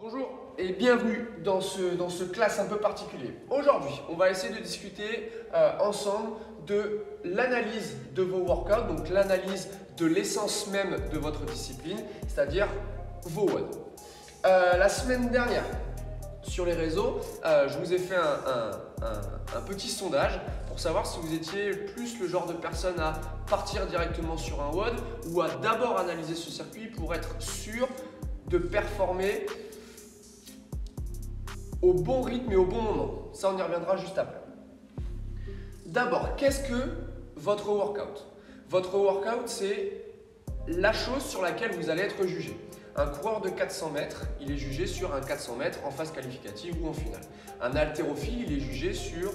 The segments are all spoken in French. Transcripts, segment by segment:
Bonjour et bienvenue dans ce classe un peu particulier. Aujourd'hui, on va essayer de discuter ensemble de l'analyse de vos workouts, donc l'analyse de l'essence même de votre discipline, c'est-à-dire vos WOD. La semaine dernière, sur les réseaux, je vous ai fait un petit sondage pour savoir si vous étiez plus le genre de personne à partir directement sur un WOD ou à d'abord analyser ce circuit pour être sûr de performer au bon rythme et au bon moment. Ça, on y reviendra juste après. D'abord, qu'est-ce que votre workout? Votre workout, c'est la chose sur laquelle vous allez être jugé. Un coureur de 400 mètres, il est jugé sur un 400 mètres en phase qualificative ou en finale. Un haltérophile, il est jugé sur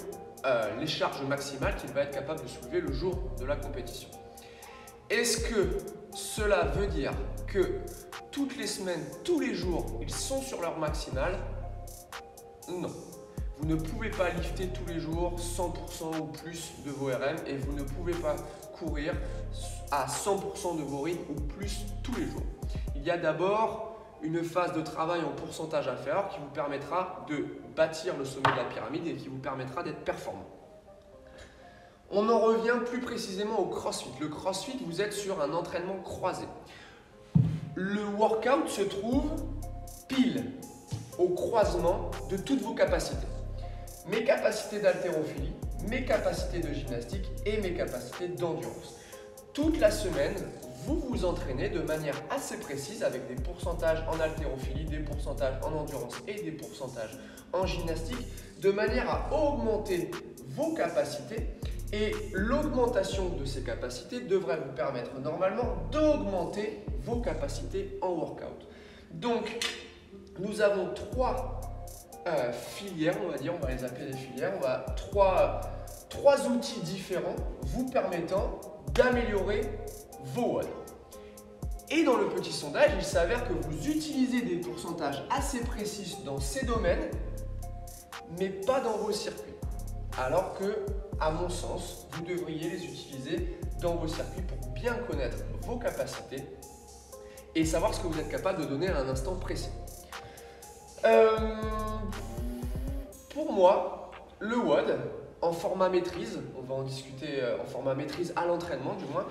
les charges maximales qu'il va être capable de soulever le jour de la compétition. Est-ce que cela veut dire que toutes les semaines, tous les jours, ils sont sur leur maximale? Non. Vous ne pouvez pas lifter tous les jours 100% ou plus de vos RM et vous ne pouvez pas courir à 100% de vos rythmes ou plus tous les jours. Il y a d'abord une phase de travail en pourcentage inférieur qui vous permettra de bâtir le sommet de la pyramide et qui vous permettra d'être performant. On en revient plus précisément au CrossFit. Le CrossFit, vous êtes sur un entraînement croisé. Le workout se trouve pile au croisement de toutes vos capacités. Mes capacités d'haltérophilie, mes capacités de gymnastique et mes capacités d'endurance. Toute la semaine, vous vous entraînez de manière assez précise avec des pourcentages en haltérophilie, des pourcentages en endurance et des pourcentages en gymnastique de manière à augmenter vos capacités et l'augmentation de ces capacités devrait vous permettre normalement d'augmenter vos capacités en workout. Donc, nous avons trois filières, on va dire, on va les appeler des filières, on va trois outils différents vous permettant d'améliorer vos WOD. Et dans le petit sondage, il s'avère que vous utilisez des pourcentages assez précis dans ces domaines, mais pas dans vos circuits. Alors que, à mon sens, vous devriez les utiliser dans vos circuits pour bien connaître vos capacités et savoir ce que vous êtes capable de donner à un instant précis. Pour moi, le WOD en format maîtrise, on va en discuter en format maîtrise à l'entraînement du moins,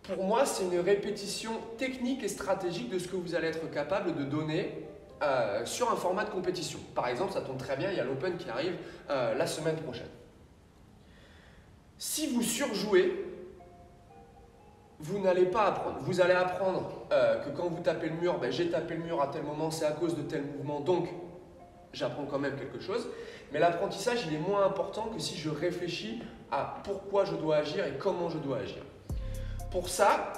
pour moi c'est une répétition technique et stratégique de ce que vous allez être capable de donner sur un format de compétition. Par exemple, ça tombe très bien, il y a l'Open qui arrive la semaine prochaine. Si vous surjouez, vous n'allez pas apprendre. Vous allez apprendre que quand vous tapez le mur, j'ai tapé le mur à tel moment, c'est à cause de tel mouvement, donc j'apprends quand même quelque chose. Mais l'apprentissage, il est moins important que si je réfléchis à pourquoi je dois agir et comment je dois agir. Pour ça,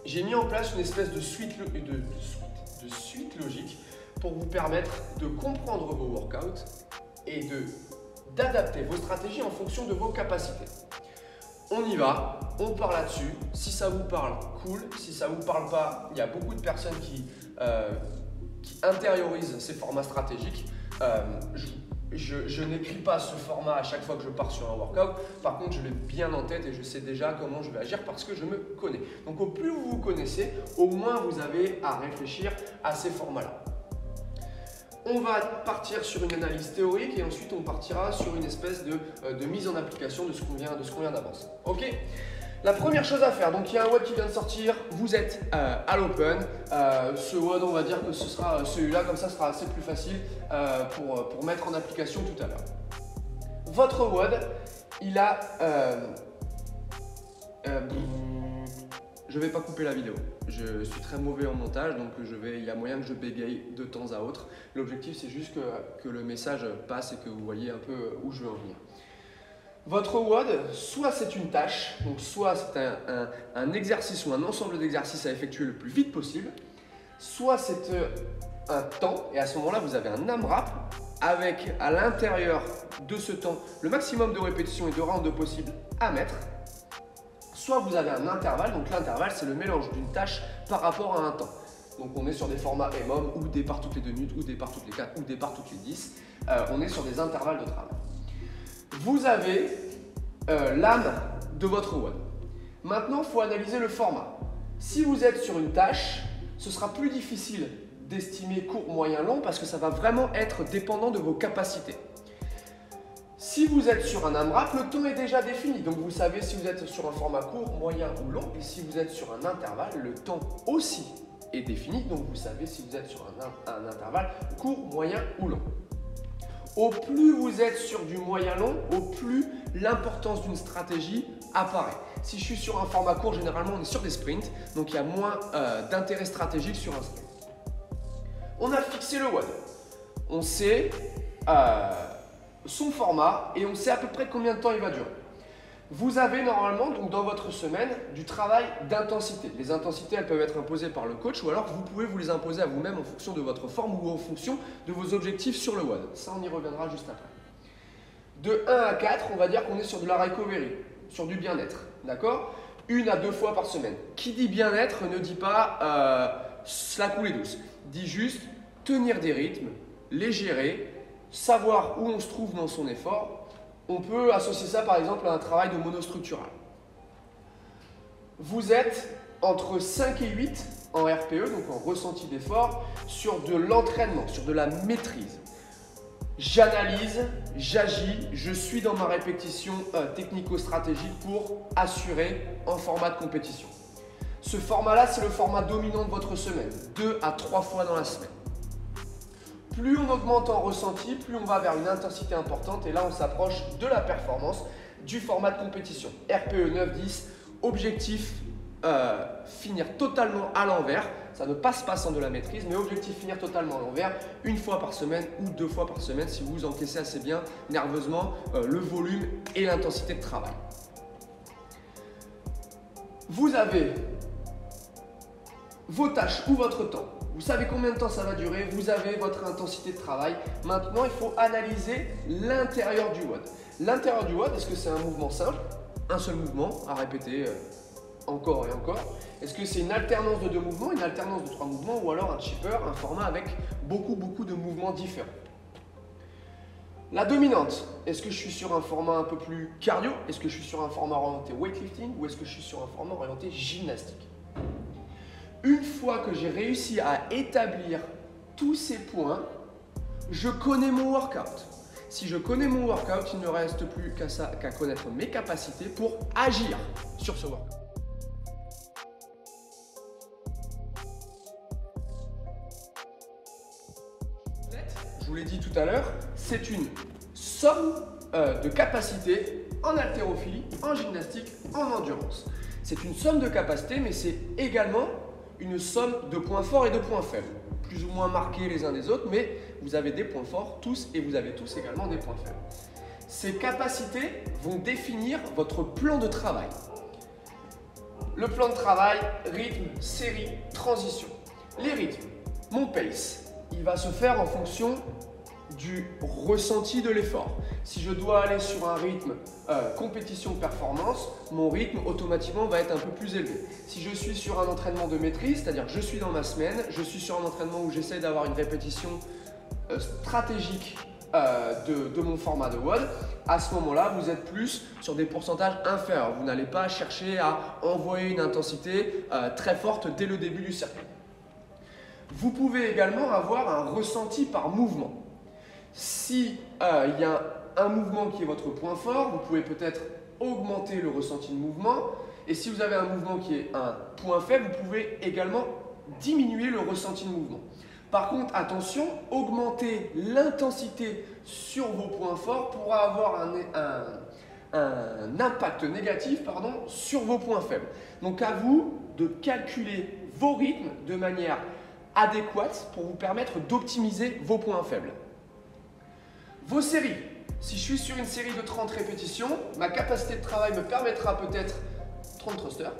j'ai mis en place une espèce de suite logique pour vous permettre de comprendre vos workouts et d'adapter vos stratégies en fonction de vos capacités. On y va, on part là-dessus. Si ça vous parle, cool. Si ça ne vous parle pas, il y a beaucoup de personnes qui intériorisent ces formats stratégiques. Je n'écris pas ce format à chaque fois que je pars sur un workout. Par contre, je l'ai bien en tête et je sais déjà comment je vais agir parce que je me connais. Donc, au plus vous vous connaissez, au moins vous avez à réfléchir à ces formats-là. On va partir sur une analyse théorique et ensuite on partira sur une espèce de mise en application de ce qu'on vient d'avancer. Ok? La première chose à faire, donc il y a un WOD qui vient de sortir, vous êtes à l'Open. Ce WOD, on va dire que ce sera celui-là, comme ça sera assez plus facile pour mettre en application tout à l'heure. Votre WOD, il a… je ne vais pas couper la vidéo. Je suis très mauvais en montage, donc il y a moyen que je bégaye de temps à autre. L'objectif, c'est juste que le message passe et que vous voyez un peu où je veux en venir. Votre WOD, soit c'est une tâche, donc soit c'est un exercice ou un ensemble d'exercices à effectuer le plus vite possible, soit c'est un temps, et à ce moment-là, vous avez un AMRAP avec à l'intérieur de ce temps le maximum de répétitions et de rounds possibles à mettre. Soit vous avez un intervalle, donc l'intervalle c'est le mélange d'une tâche par rapport à un temps. Donc on est sur des formats EMOM ou départ toutes les 2 minutes, ou départ toutes les 4, ou départ toutes les 10. On est sur des intervalles de travail. Vous avez l'âme de votre WOD. Maintenant, il faut analyser le format. Si vous êtes sur une tâche, ce sera plus difficile d'estimer court, moyen, long parce que ça va vraiment être dépendant de vos capacités. Si vous êtes sur un AMRAP, le temps est déjà défini. Donc vous savez si vous êtes sur un format court, moyen ou long. Et si vous êtes sur un intervalle, le temps aussi est défini. Donc vous savez si vous êtes sur un intervalle court, moyen ou long. Au plus vous êtes sur du moyen long, au plus l'importance d'une stratégie apparaît. Si je suis sur un format court, généralement on est sur des sprints, donc il y a moins d'intérêt stratégique sur un sprint. On a fixé le WOD. On sait son format et on sait à peu près combien de temps il va durer. Vous avez normalement donc dans votre semaine du travail d'intensité. Les intensités elles peuvent être imposées par le coach ou alors vous pouvez vous les imposer à vous-même en fonction de votre forme ou en fonction de vos objectifs sur le WOD. Ça on y reviendra juste après. De 1 à 4, on va dire qu'on est sur de la recovery, sur du bien-être. D'accord ? 1 à 2 fois par semaine. Qui dit bien-être ne dit pas la coulée douce. Dit juste tenir des rythmes, les gérer, savoir où on se trouve dans son effort. On peut associer ça par exemple à un travail de monostructural. Vous êtes entre 5 et 8 en RPE, donc en ressenti d'effort, sur de l'entraînement, sur de la maîtrise. J'analyse, j'agis, je suis dans ma répétition technico-stratégique pour assurer en format de compétition. Ce format-là, c'est le format dominant de votre semaine, 2 à 3 fois dans la semaine. Plus on augmente en ressenti, plus on va vers une intensité importante et là on s'approche de la performance du format de compétition. RPE 9-10, objectif finir totalement à l'envers. Ça ne passe pas sans de la maîtrise, mais objectif finir totalement à l'envers, 1 fois par semaine ou 2 fois par semaine si vous encaissez assez bien nerveusement le volume et l'intensité de travail. Vous avez vos tâches ou votre temps. Vous savez combien de temps ça va durer, vous avez votre intensité de travail. Maintenant, il faut analyser l'intérieur du WOD. L'intérieur du WOD, est-ce que c'est un mouvement simple, un seul mouvement à répéter encore et encore? Est-ce que c'est une alternance de 2 mouvements, une alternance de 3 mouvements ou alors un chipper, un format avec beaucoup de mouvements différents? La dominante, est-ce que je suis sur un format un peu plus cardio? Est-ce que je suis sur un format orienté weightlifting ou est-ce que je suis sur un format orienté gymnastique? Une fois que j'ai réussi à établir tous ces points, je connais mon workout. Si je connais mon workout, il ne reste plus qu'à connaître mes capacités pour agir sur ce workout. Je vous l'ai dit tout à l'heure, c'est une somme de capacités en haltérophilie, en gymnastique, en endurance. C'est une somme de capacités, mais c'est également une somme de points forts et de points faibles, plus ou moins marqués les uns des autres, mais vous avez des points forts tous et vous avez tous également des points faibles. Ces capacités vont définir votre plan de travail. Le plan de travail, rythme, série, transition. Les rythmes, mon pace, il va se faire en fonction du ressenti de l'effort. Si je dois aller sur un rythme compétition-performance, mon rythme automatiquement va être un peu plus élevé. Si je suis sur un entraînement de maîtrise, c'est-à-dire que je suis dans ma semaine, je suis sur un entraînement où j'essaie d'avoir une répétition stratégique de mon format de WOD, à ce moment-là, vous êtes plus sur des pourcentages inférieurs. Vous n'allez pas chercher à envoyer une intensité très forte dès le début du circuit. Vous pouvez également avoir un ressenti par mouvement. Si il y a un mouvement qui est votre point fort, vous pouvez peut-être augmenter le ressenti de mouvement. Et si vous avez un mouvement qui est un point faible, vous pouvez également diminuer le ressenti de mouvement. Par contre, attention, augmenter l'intensité sur vos points forts pourra avoir un impact négatif sur vos points faibles. Donc à vous de calculer vos rythmes de manière adéquate pour vous permettre d'optimiser vos points faibles. Vos séries. Si je suis sur une série de 30 répétitions, ma capacité de travail me permettra peut-être 30 thrusters.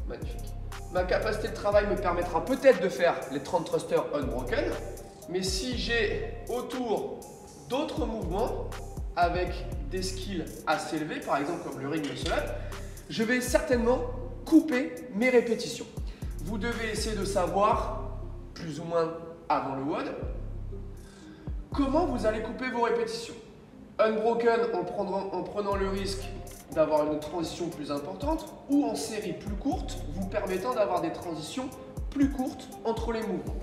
Magnifique. Ma capacité de travail me permettra peut-être de faire les 30 thrusters unbroken. Mais si j'ai autour d'autres mouvements avec des skills assez élevés, par exemple comme le ring muscle-up, je vais certainement couper mes répétitions. Vous devez essayer de savoir, plus ou moins avant le WOD, comment vous allez couper vos répétitions. Unbroken en prenant le risque d'avoir une transition plus importante ou en série plus courte, vous permettant d'avoir des transitions plus courtes entre les mouvements.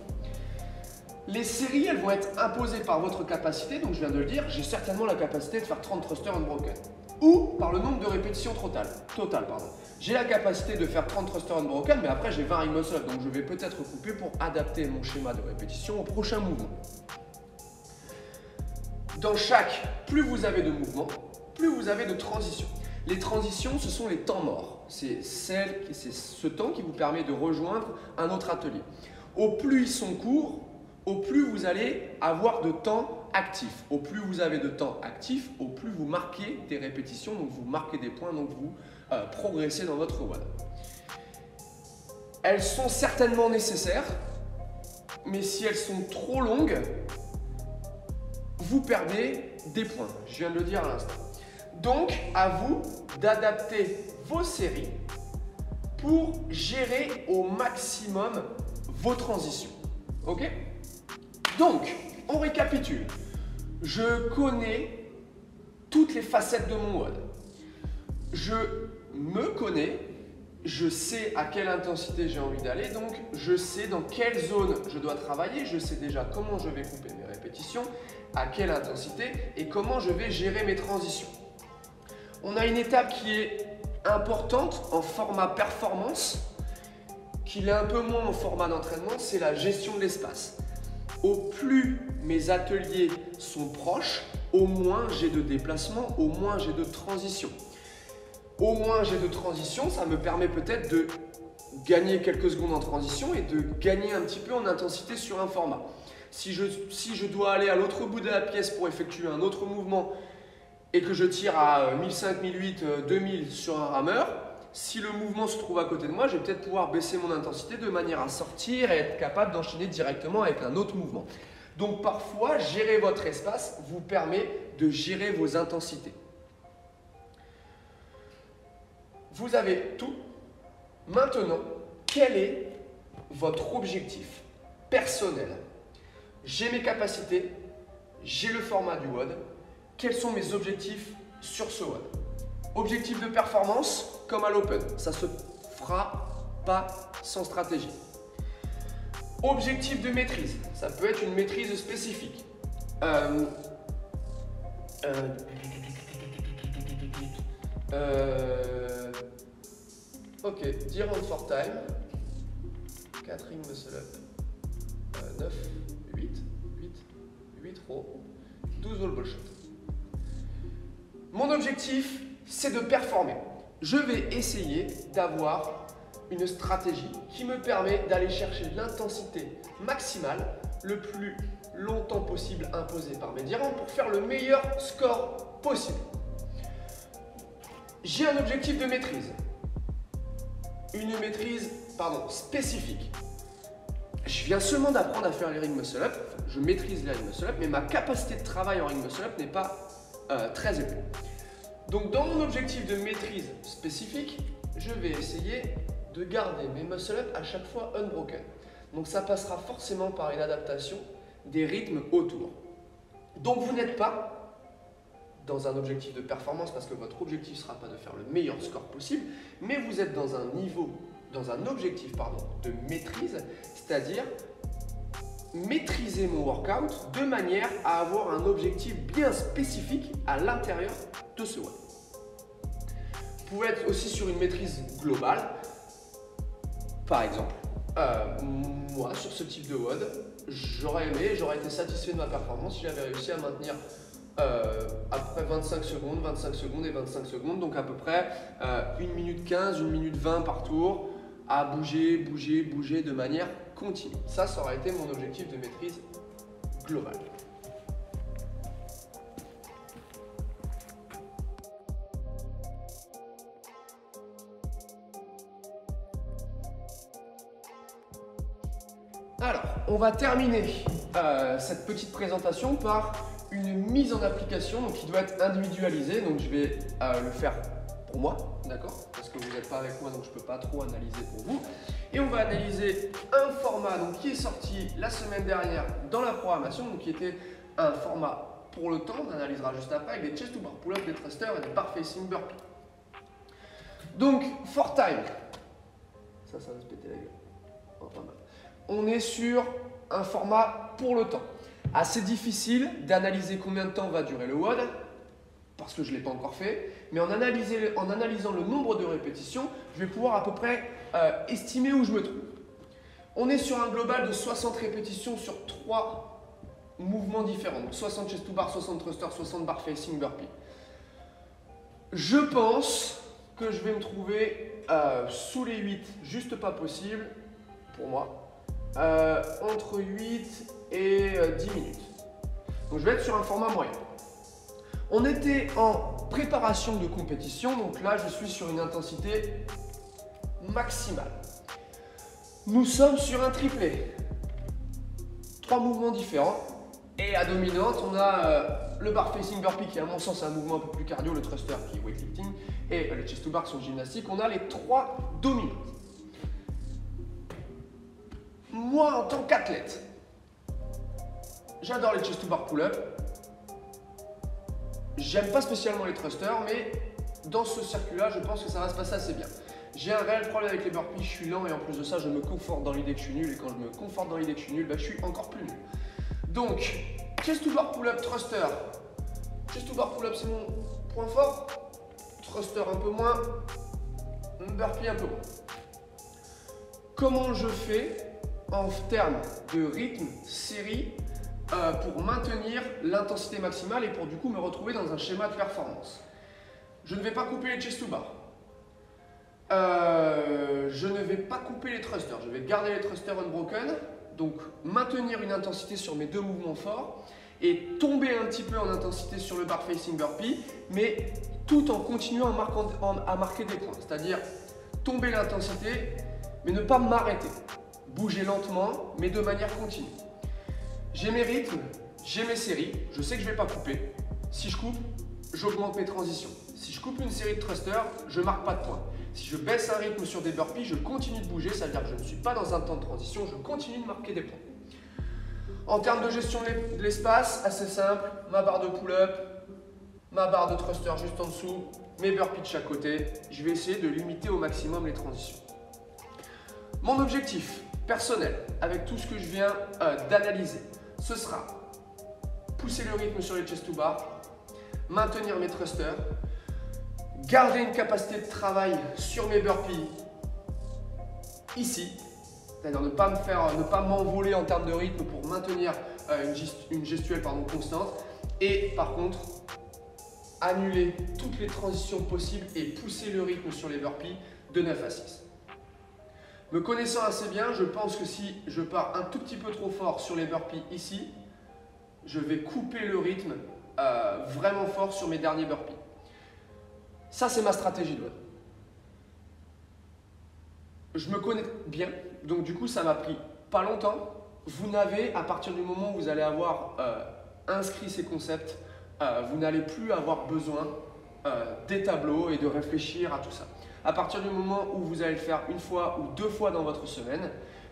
Les séries, elles vont être imposées par votre capacité, donc je viens de le dire, j'ai certainement la capacité de faire 30 thrusters unbroken. Ou par le nombre de répétitions total. J'ai la capacité de faire 30 thrusters unbroken, mais après j'ai 20 ring muscle-up, donc je vais peut-être couper pour adapter mon schéma de répétition au prochain mouvement. Dans chaque, plus vous avez de mouvements, plus vous avez de transitions. Les transitions, ce sont les temps morts. C'est ce temps qui vous permet de rejoindre un autre atelier. Au plus ils sont courts, au plus vous allez avoir de temps actif. Au plus vous avez de temps actif, au plus vous marquez des répétitions, donc vous marquez des points, donc vous progressez dans votre WOD. Elles sont certainement nécessaires, mais si elles sont trop longues, vous perdez des points. Je viens de le dire à l'instant. Donc, à vous d'adapter vos séries pour gérer au maximum vos transitions. Ok? Donc, on récapitule. Je connais toutes les facettes de mon WOD. Je me connais, je sais à quelle intensité j'ai envie d'aller, donc je sais dans quelle zone je dois travailler, je sais déjà comment je vais couper mes répétitions, à quelle intensité et comment je vais gérer mes transitions. On a une étape qui est importante en format performance, qui l'est un peu moins en format d'entraînement, c'est la gestion de l'espace. Au plus mes ateliers sont proches, au moins j'ai de déplacement, au moins j'ai de transition. Au moins j'ai de transition, ça me permet peut-être de gagner quelques secondes en transition et de gagner un petit peu en intensité sur un format. Si je dois aller à l'autre bout de la pièce pour effectuer un autre mouvement et que je tire à 1005, 1008, 2000 sur un rameur, si le mouvement se trouve à côté de moi, je vais peut-être pouvoir baisser mon intensité de manière à sortir et être capable d'enchaîner directement avec un autre mouvement. Donc parfois, gérer votre espace vous permet de gérer vos intensités. Vous avez tout. Maintenant, quel est votre objectif personnel? J'ai mes capacités, j'ai le format du WOD. Quels sont mes objectifs sur ce WOD? Objectif de performance, comme à l'Open, ça ne se fera pas sans stratégie. Objectif de maîtrise, ça peut être une maîtrise spécifique. Ok, 10 rounds for time, 4 ring muscle up, 9, 8 rows, 12 wall ball shot. Mon objectif, c'est de performer. Je vais essayer d'avoir une stratégie qui me permet d'aller chercher l'intensité maximale le plus longtemps possible imposée par mes dirigeants pour faire le meilleur score possible. J'ai un objectif de maîtrise. Une maîtrise, spécifique. Je viens seulement d'apprendre à faire les ring muscle up, je maîtrise les ring muscle up, mais ma capacité de travail en ring muscle up n'est pas très élevée. Donc dans mon objectif de maîtrise spécifique, je vais essayer de garder mes muscle up à chaque fois unbroken. Donc ça passera forcément par une adaptation des rythmes autour. Donc vous n'êtes pas dans un objectif de performance parce que votre objectif ne sera pas de faire le meilleur score possible, mais vous êtes dans un objectif de maîtrise, c'est-à-dire maîtriser mon workout de manière à avoir un objectif bien spécifique à l'intérieur de ce WOD. Vous pouvez être aussi sur une maîtrise globale. Par exemple, moi sur ce type de WOD, j'aurais été satisfait de ma performance si j'avais réussi à maintenir après 25 secondes et 25 secondes, donc à peu près 1 minute 15, 1 minute 20 par tour, à bouger de manière continue. Ça aurait été mon objectif de maîtrise globale. Alors, on va terminer cette petite présentation par une mise en application qui doit être individualisée. Donc, je vais le faire pour moi, d'accord? Parce que vous n'êtes pas avec moi, donc je ne peux pas trop analyser pour vous. Et on va analyser un format qui est sorti la semaine dernière dans la programmation, qui était un format pour le temps, on analysera juste après, avec des chest to bar pull-up, des thrusters et des bar facing burpees. Donc, for time, ça va se péter la gueule. Oh, pas mal. On est sur un format pour le temps. Assez difficile d'analyser combien de temps va durer le WOD, parce que je ne l'ai pas encore fait, mais en analysant le nombre de répétitions, je vais pouvoir à peu près estimer où je me trouve. On est sur un global de 60 répétitions sur 3 mouvements différents, donc 60 chest to bar, 60 thruster, 60 bar facing burpee. Je pense que je vais me trouver sous les 8, juste pas possible pour moi, entre 8 et 10 minutes. Donc je vais être sur un format moyen. On était en préparation de compétition, donc là je suis sur une intensité maximale. Nous sommes sur un triplet. 3 mouvements différents. Et à dominante, on a le bar facing burpee qui à mon sens est un mouvement un peu plus cardio, le thruster qui est weightlifting et les chest to bar qui sont gymnastiques. On a les 3 dominantes. Moi en tant qu'athlète, j'adore les chest to bar pull-up. J'aime pas spécialement les thrusters, mais dans ce circuit-là, je pense que ça va se passer assez bien. J'ai un réel problème avec les burpees, je suis lent et en plus de ça, je me conforte dans l'idée que je suis nul. Et quand je me conforte dans l'idée que je suis nul, je suis encore plus nul. Donc, chest to bar pull-up, thruster. Chest to bar pull-up, c'est mon point fort. Thruster un peu moins. Burpee un peu moins. Comment je fais en termes de rythme, série, pour maintenir l'intensité maximale et pour du coup me retrouver dans un schéma de performance? Je ne vais pas couper les chest to bar. Je ne vais pas couper les thrusters. Je vais garder les thrusters unbroken. Donc maintenir une intensité sur mes 2 mouvements forts et tomber un petit peu en intensité sur le bar facing burpee, mais tout en continuant à marquer des points. C'est-à-dire tomber l'intensité, mais ne pas m'arrêter. Bouger lentement, mais de manière continue. J'ai mes rythmes, j'ai mes séries, je sais que je ne vais pas couper. Si je coupe, j'augmente mes transitions. Si je coupe une série de thrusters, je ne marque pas de points. Si je baisse un rythme sur des burpees, je continue de bouger, ça veut dire que je ne suis pas dans un temps de transition, je continue de marquer des points. En termes de gestion de l'espace, assez simple, ma barre de pull-up, ma barre de thruster juste en dessous, mes burpees de chaque côté. Je vais essayer de limiter au maximum les transitions. Mon objectif personnel, avec tout ce que je viens d'analyser, ce sera pousser le rythme sur les chest to bar, maintenir mes thrusters, garder une capacité de travail sur mes burpees ici, c'est-à-dire ne pas m'envoler en termes de rythme pour maintenir une gestuelle constante, et par contre annuler toutes les transitions possibles et pousser le rythme sur les burpees de 9 à 6. Me connaissant assez bien, je pense que si je pars un tout petit peu trop fort sur les burpees ici, je vais couper le rythme vraiment fort sur mes derniers burpees. Ça, c'est ma stratégie de WOD. Je me connais bien, donc du coup, ça m'a pris pas longtemps. Vous n'avez, à partir du moment où vous allez avoir inscrit ces concepts, vous n'allez plus avoir besoin des tableaux et de réfléchir à tout ça. À partir du moment où vous allez le faire 1 fois ou 2 fois dans votre semaine,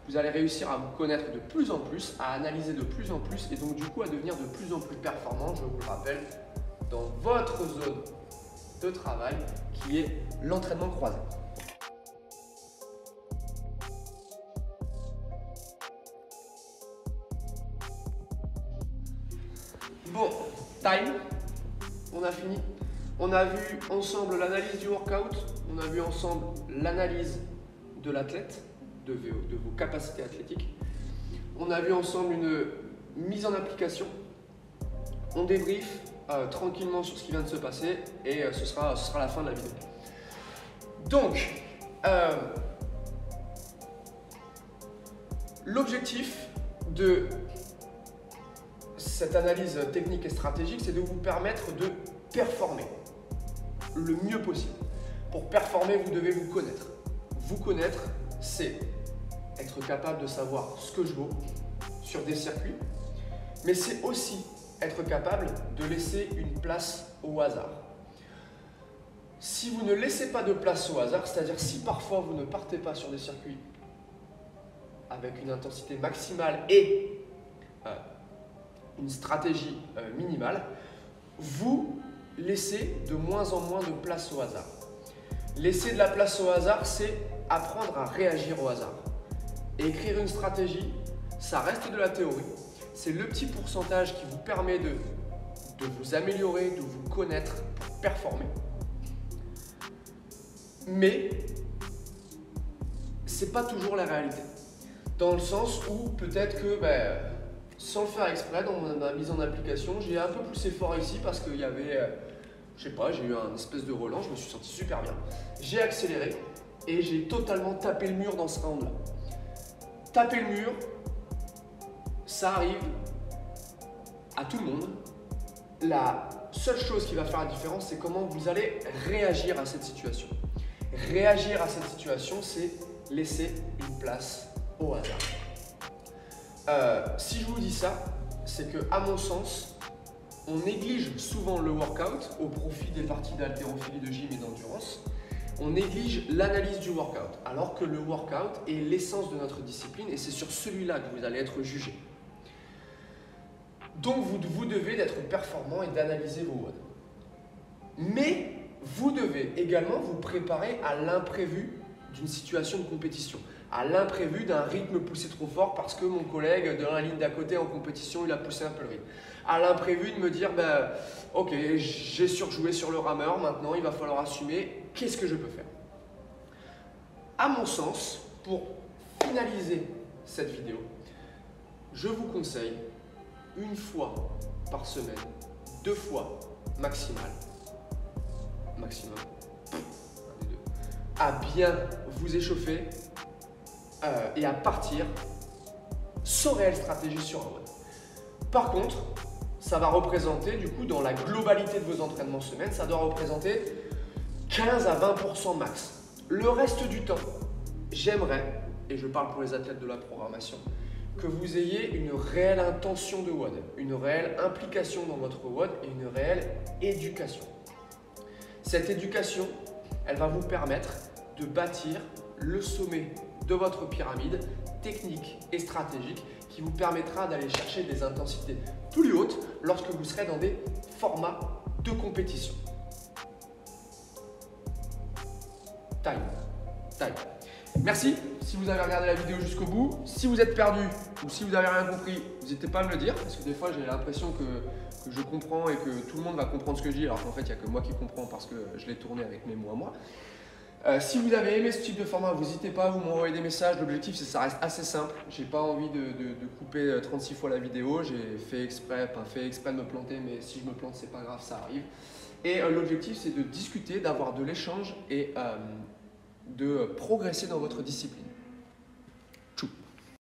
vous allez réussir à vous connaître de plus en plus, à analyser de plus en plus et donc du coup à devenir de plus en plus performant, je vous le rappelle, dans votre zone de travail qui est l'entraînement croisé. Bon, time, on a fini. On a vu ensemble l'analyse du workout, on a vu ensemble l'analyse de l'athlète, de vos capacités athlétiques. On a vu ensemble une mise en application. On débrief tranquillement sur ce qui vient de se passer et ce sera la fin de la vidéo. Donc, l'objectif de cette analyse technique et stratégique, c'est de vous permettre de performer le mieux possible. Pour performer, vous devez vous connaître. Vous connaître, c'est être capable de savoir ce que je vaux sur des circuits, mais c'est aussi être capable de laisser une place au hasard. Si vous ne laissez pas de place au hasard, c'est-à-dire si parfois vous ne partez pas sur des circuits avec une intensité maximale et une stratégie minimale, vous laissez de moins en moins de place au hasard. Laisser de la place au hasard, c'est apprendre à réagir au hasard. Et écrire une stratégie, Ça reste de la théorie. C'est le petit pourcentage qui vous permet de vous améliorer, de vous connaître pour performer. Mais c'est pas toujours la réalité. Dans le sens où peut-être que sans le faire exprès, dans ma mise en application, j'ai un peu poussé fort ici parce qu'il y avait, je sais pas, j'ai eu un espèce de relance, je me suis senti super bien. J'ai accéléré et j'ai totalement tapé le mur dans ce round-là. Taper le mur, ça arrive à tout le monde. La seule chose qui va faire la différence, c'est comment vous allez réagir à cette situation. Réagir à cette situation, c'est laisser une place au hasard. Si je vous dis ça, c'est que, à mon sens, on néglige souvent le workout au profit des parties d'haltérophilie, de gym et d'endurance. On néglige l'analyse du workout, alors que le workout est l'essence de notre discipline et c'est sur celui-là que vous allez être jugé. Donc vous devez être performant et d'analyser vos WOD. Mais vous devez également vous préparer à l'imprévu d'une situation de compétition, à l'imprévu d'un rythme poussé trop fort parce que mon collègue de la ligne d'à côté en compétition, il a poussé un peu le rythme. À l'imprévu de me dire, ok, j'ai surjoué sur le rameur, maintenant il va falloir assumer, qu'est-ce que je peux faire? À mon sens, pour finaliser cette vidéo, je vous conseille une fois par semaine, 2 fois maximum, à bien vous échauffer et à partir sans réelle stratégie sur un WOD. Par contre, ça va représenter, du coup, dans la globalité de vos entraînements semaine, ça doit représenter 15 à 20% max. Le reste du temps, j'aimerais, et je parle pour les athlètes de la programmation, que vous ayez une réelle intention de WOD, une réelle implication dans votre WOD et une réelle éducation. Cette éducation, elle va vous permettre de bâtir le sommet de votre pyramide technique et stratégique qui vous permettra d'aller chercher des intensités plus hautes lorsque vous serez dans des formats de compétition. Time. Merci si vous avez regardé la vidéo jusqu'au bout. Si vous êtes perdu ou si vous n'avez rien compris, n'hésitez pas à me le dire parce que des fois j'ai l'impression que je comprends et que tout le monde va comprendre ce que je dis alors qu'en fait il n'y a que moi qui comprends parce que je l'ai tourné avec mes mots à moi. Si vous avez aimé ce type de format, vous n'hésitez pas à vous m'envoyer des messages. L'objectif, c'est que ça reste assez simple. J'ai pas envie de couper 36 fois la vidéo. J'ai fait exprès, pas fait exprès de me planter, mais si je me plante, c'est pas grave, ça arrive. Et l'objectif, c'est de discuter, d'avoir de l'échange et de progresser dans votre discipline.